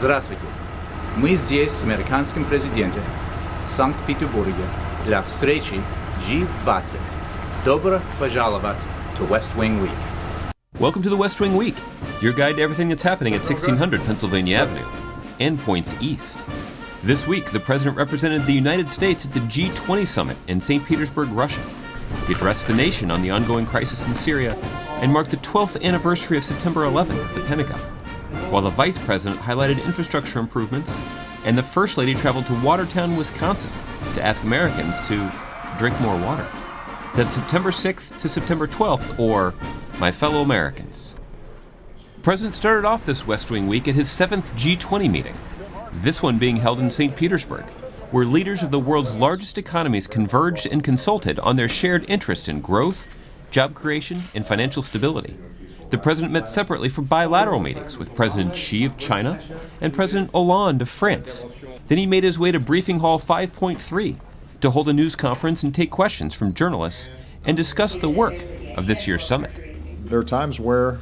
Здравствуйте. Мы здесь с американским президентом в Санкт-Петербурге для встречи G20. Добро пожаловать to West Wing Week. Welcome to the West Wing Week, your guide to everything that's happening at 1600 Pennsylvania Avenue and points east. This week, the president represented the United States at the G20 summit in St. Petersburg, Russia. He addressed the nation on the ongoing crisis in Syria and marked the 12th anniversary of September 11th at the Pentagon, while the vice president highlighted infrastructure improvements, and the first lady traveled to Watertown, Wisconsin, to ask Americans to drink more water. That's September 6th to September 12th, or My Fellow Americans. The president started off this West Wing week at his 7th G20 meeting, this one being held in St. Petersburg, where leaders of the world's largest economies converged and consulted on their shared interest in growth, job creation, and financial stability. The president met separately for bilateral meetings with President Xi of China and President Hollande of France. Then he made his way to Briefing Hall 5.3 to hold a news conference and take questions from journalists and discuss the work of this year's summit. There are times where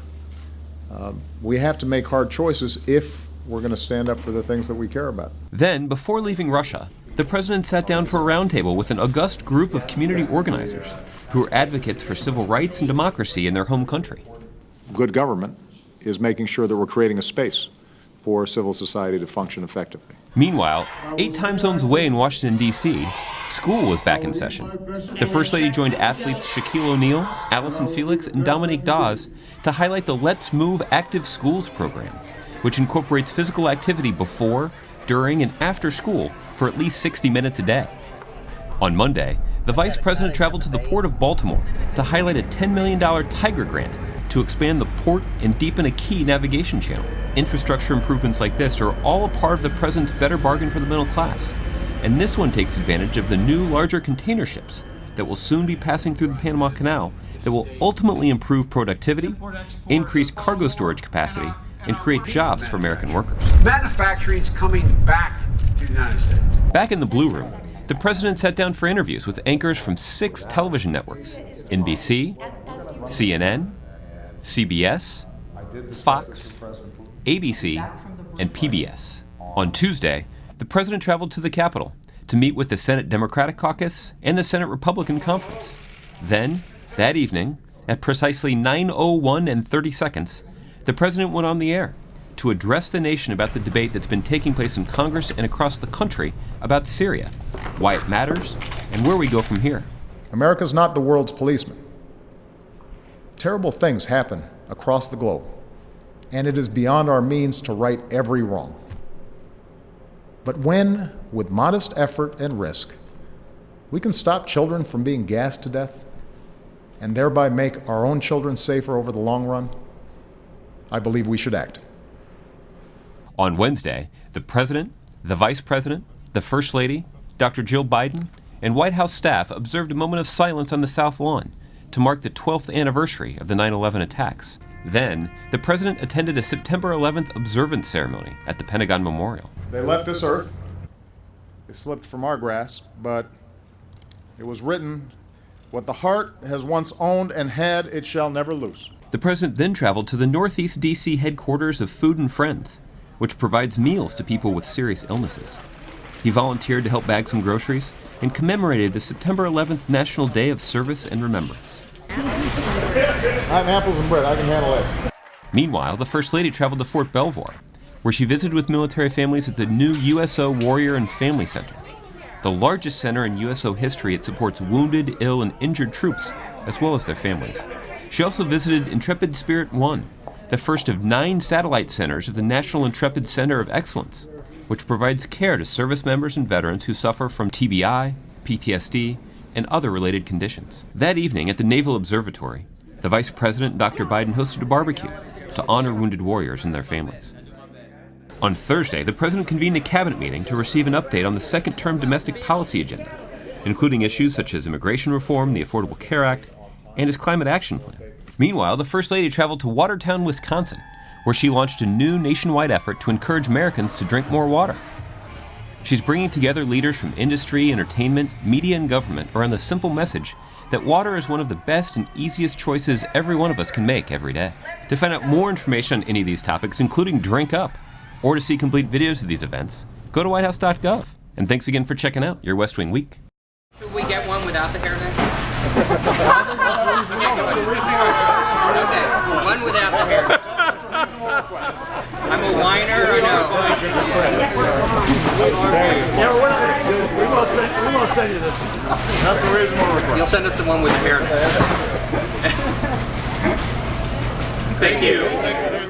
we have to make hard choices if we're going to stand up for the things that we care about. Then, before leaving Russia, the president sat down for a roundtable with an august group of community organizers who are advocates for civil rights and democracy in their home country. Good government is making sure that we're creating a space for civil society to function effectively. Meanwhile, 8 time zones away in Washington, D.C., school was back in session. The First Lady joined athletes Shaquille O'Neal, Allison Felix, and Dominique Dawes to highlight the Let's Move Active Schools program, which incorporates physical activity before, during, and after school for at least 60 minutes a day. On Monday, the vice president traveled to the Port of Baltimore to highlight a $10 million Tiger grant to expand the port and deepen a key navigation channel. Infrastructure improvements like this are all a part of the president's better bargain for the middle class, and this one takes advantage of the new, larger container ships that will soon be passing through the Panama Canal that will ultimately improve productivity, increase cargo storage capacity, and create jobs for American workers. Manufacturing is coming back to the United States. Back in the Blue Room, the president sat down for interviews with anchors from 6 television networks: NBC, CNN, CBS, Fox, ABC, and PBS. On Tuesday, the president traveled to the Capitol to meet with the Senate Democratic Caucus and the Senate Republican Conference. Then, that evening, at precisely 9:01 and 30 seconds, the president went on the air to address the nation about the debate that's been taking place in Congress and across the country about Syria, why it matters, and where we go from here. America's not the world's policeman. Terrible things happen across the globe, and it is beyond our means to right every wrong. But when, with modest effort and risk, we can stop children from being gassed to death and thereby make our own children safer over the long run, I believe we should act. On Wednesday, the president, the vice president, the first lady, Dr. Jill Biden, and White House staff observed a moment of silence on the South Lawn to mark the 12th anniversary of the 9/11 attacks. Then, the president attended a September 11th observance ceremony at the Pentagon Memorial. They left this earth. It slipped from our grasp, but it was written, "What the heart has once owned and had, it shall never lose." The president then traveled to the Northeast D.C. headquarters of Food and Friends, which provides meals to people with serious illnesses. He volunteered to help bag some groceries and commemorated the September 11th National Day of Service and Remembrance. I have apples and bread. I can handle it. Meanwhile, the First Lady traveled to Fort Belvoir, where she visited with military families at the new USO Warrior and Family Center, the largest center in USO history. It supports wounded, ill, and injured troops, as well as their families. She also visited Intrepid Spirit 1, the first of 9 satellite centers of the National Intrepid Center of Excellence, which provides care to service members and veterans who suffer from TBI, PTSD, and other related conditions. That evening at the Naval Observatory, the Vice President and Dr. Biden hosted a barbecue to honor wounded warriors and their families. On Thursday, the president convened a cabinet meeting to receive an update on the second-term domestic policy agenda, including issues such as immigration reform, the Affordable Care Act, and his climate action plan. Meanwhile, the First Lady traveled to Watertown, Wisconsin, where she launched a new nationwide effort to encourage Americans to drink more water. She's bringing together leaders from industry, entertainment, media, and government around the simple message that water is one of the best and easiest choices every one of us can make every day. To find out more information on any of these topics, including Drink Up, Or to see complete videos of these events, go to whitehouse.gov. And thanks again for checking out your West Wing Week. Could we get one without the hairnet? Okay, one without the hairnet. I'm a whiner, I know. Yeah, we will send you this. That's a reasonable request. You'll send us the one with the hairnet. Thank you.